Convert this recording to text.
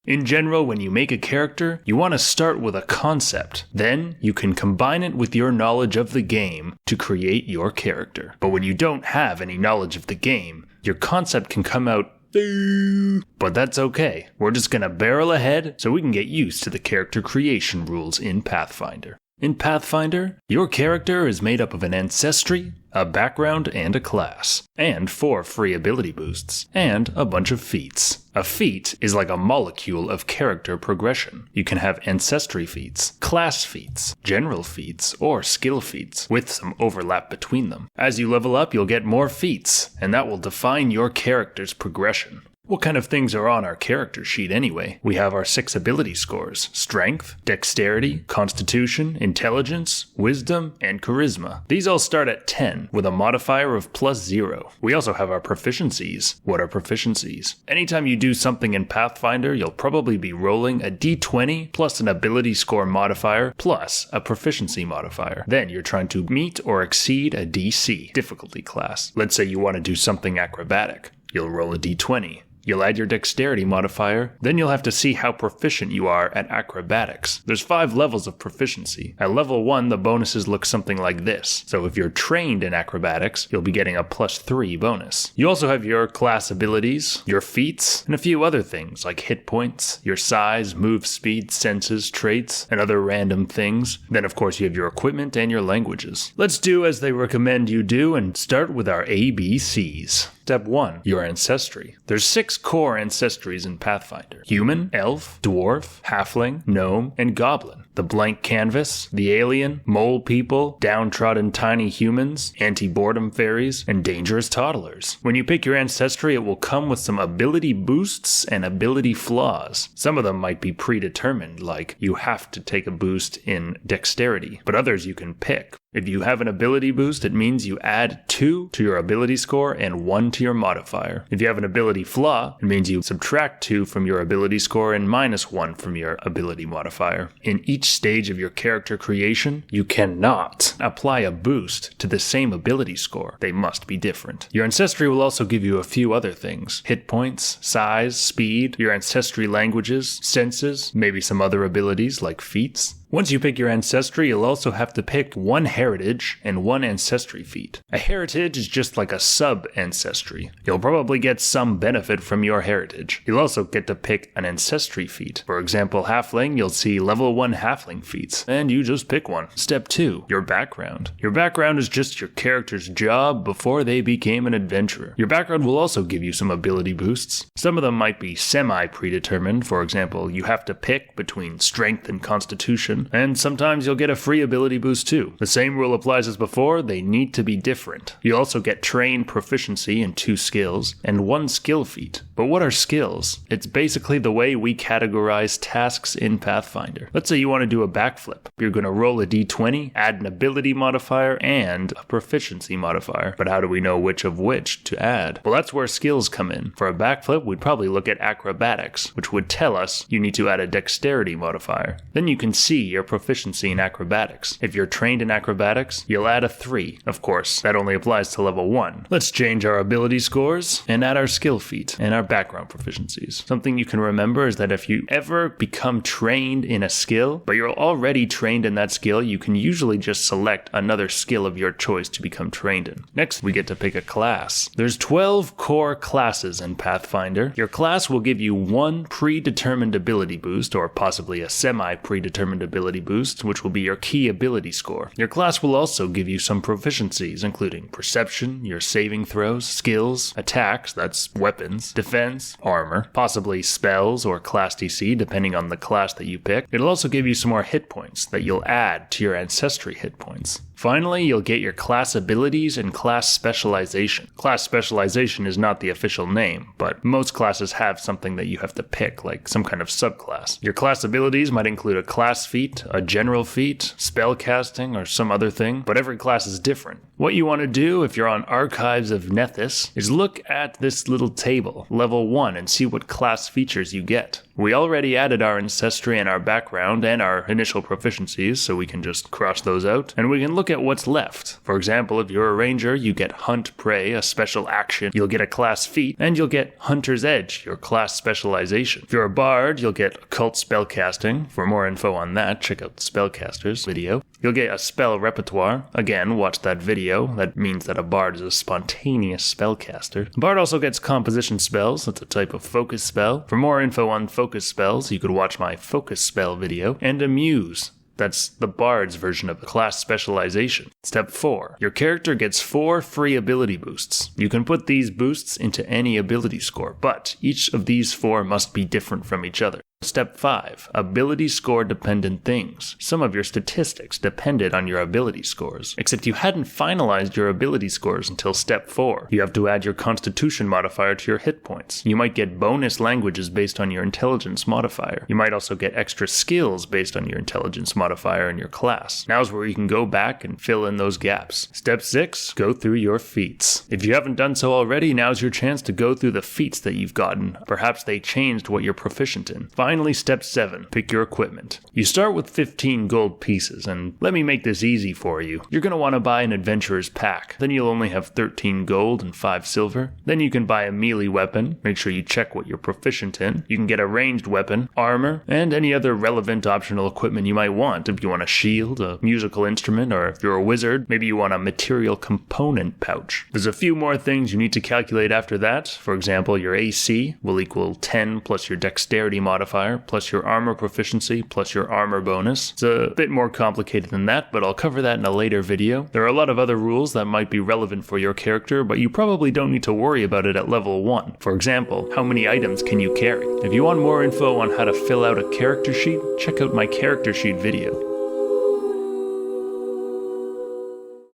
In general, when you make a character, you want to start with a concept. Then, you can combine it with your knowledge of the game to create your character. But when you don't have any knowledge of the game, your concept can come out but that's okay. We're just gonna barrel ahead so we can get used to the character creation rules in Pathfinder. In Pathfinder, your character is made up of an ancestry, a background, and a class, and 4 free ability boosts, and a bunch of feats. A feat is like a molecule of character progression. You can have ancestry feats, class feats, general feats, or skill feats, with some overlap between them. As you level up, you'll get more feats, and that will define your character's progression. What kind of things are on our character sheet anyway? We have our 6 ability scores: strength, dexterity, constitution, intelligence, wisdom, and charisma. These all start at 10 with a modifier of +0. We also have our proficiencies. What are proficiencies? Anytime you do something in Pathfinder, you'll probably be rolling a d20 plus an ability score modifier plus a proficiency modifier. Then you're trying to meet or exceed a DC difficulty class. Let's say you want to do something acrobatic. You'll roll a d20. You'll add your dexterity modifier, then you'll have to see how proficient you are at acrobatics. There's 5 levels of proficiency. At level 1, the bonuses look something like this. So if you're trained in acrobatics, you'll be getting a +3 bonus. You also have your class abilities, your feats, and a few other things like hit points, your size, move speed, senses, traits, and other random things. Then of course you have your equipment and your languages. Let's do as they recommend you do and start with our ABCs. Step 1. Your ancestry. There's 6 core ancestries in Pathfinder: human, elf, dwarf, halfling, gnome, and goblin. The blank canvas, the alien, mole people, downtrodden tiny humans, anti-boredom fairies, and dangerous toddlers. When you pick your ancestry, it will come with some ability boosts and ability flaws. Some of them might be predetermined, like you have to take a boost in dexterity, but others you can pick. If you have an ability boost, it means you add 2 to your ability score and 1 to your modifier. If you have an ability flaw, it means you subtract 2 from your ability score and -1 from your ability modifier. In each stage of your character creation, you cannot apply a boost to the same ability score. They must be different. Your ancestry will also give you a few other things: hit points, size, speed, your ancestry languages, senses, maybe some other abilities like feats. Once you pick your ancestry, you'll also have to pick 1 heritage and 1 ancestry feat. A heritage is just like a sub-ancestry. You'll probably get some benefit from your heritage. You'll also get to pick an ancestry feat. For example, halfling, you'll see level 1 halfling feats, and you just pick one. Step 2, your background. Your background is just your character's job before they became an adventurer. Your background will also give you some ability boosts. Some of them might be semi-predetermined. For example, you have to pick between strength and constitution, and sometimes you'll get a free ability boost too. The same rule applies as before, they need to be different. You also get trained proficiency in 2 skills and 1 skill feat. But what are skills? It's basically the way we categorize tasks in Pathfinder. Let's say you want to do a backflip. You're going to roll a d20, add an ability modifier, and a proficiency modifier. But how do we know which of which to add? Well, that's where skills come in. For a backflip, we'd probably look at acrobatics, which would tell us you need to add a dexterity modifier. Then you can see your proficiency in acrobatics. If you're trained in acrobatics, you'll add a 3. Of course, that only applies to level 1. Let's change our ability scores and add our skill feat and our background proficiencies. Something you can remember is that if you ever become trained in a skill, but you're already trained in that skill, you can usually just select another skill of your choice to become trained in. Next, we get to pick a class. There's 12 core classes in Pathfinder. Your class will give you 1 predetermined ability boost, or possibly a semi-predetermined ability boost, which will be your key ability score. Your class will also give you some proficiencies, including perception, your saving throws, skills, attacks, that's weapons, defense, armor, possibly spells or class DC, depending on the class that you pick. It'll also give you some more hit points that you'll add to your ancestry hit points. Finally, you'll get your class abilities and class specialization. Class specialization is not the official name, but most classes have something that you have to pick, like some kind of subclass. Your class abilities might include a class feat, a general feat, spell casting, or some other thing, but every class is different. What you want to do if you're on Archives of Nethys is look at this little table, level 1, and see what class features you get. We already added our ancestry and our background and our initial proficiencies, so we can just cross those out, and we can look at what's left. For example, if you're a ranger, you get Hunt Prey, a special action, you'll get a class feat, and you'll get Hunter's Edge, your class specialization. If you're a bard, you'll get Occult Spellcasting. For more info on that, check out the Spellcasters video. You'll get a spell repertoire. Again, watch that video. That means that a bard is a spontaneous spellcaster. A bard also gets composition spells. That's a type of focus spell. For more info on focus spells, you could watch my focus spell video. And a muse. That's the bard's version of a class specialization. Step 4. Your character gets 4 free ability boosts. You can put these boosts into any ability score, but each of these 4 must be different from each other. Step 5. Ability score dependent things. Some of your statistics depended on your ability scores, except you hadn't finalized your ability scores until step 4. You have to add your constitution modifier to your hit points. You might get bonus languages based on your intelligence modifier. You might also get extra skills based on your intelligence modifier in your class. Now's where you can go back and fill in those gaps. Step 6. Go through your feats. If you haven't done so already, now's your chance to go through the feats that you've gotten. Perhaps they changed what you're proficient in. Finally, step 7. Pick your equipment. You start with 15 gold pieces, and let me make this easy for you. You're going to want to buy an adventurer's pack. Then you'll only have 13 gold and 5 silver. Then you can buy a melee weapon. Make sure you check what you're proficient in. You can get a ranged weapon, armor, and any other relevant optional equipment you might want. If you want a shield, a musical instrument, or if you're a wizard, maybe you want a material component pouch. There's a few more things you need to calculate after that. For example, your AC will equal 10 plus your dexterity modifier, plus your armor proficiency, plus your armor bonus. It's a bit more complicated than that, but I'll cover that in a later video. There are a lot of other rules that might be relevant for your character, but you probably don't need to worry about it at level 1. For example, how many items can you carry? If you want more info on how to fill out a character sheet, check out my character sheet video.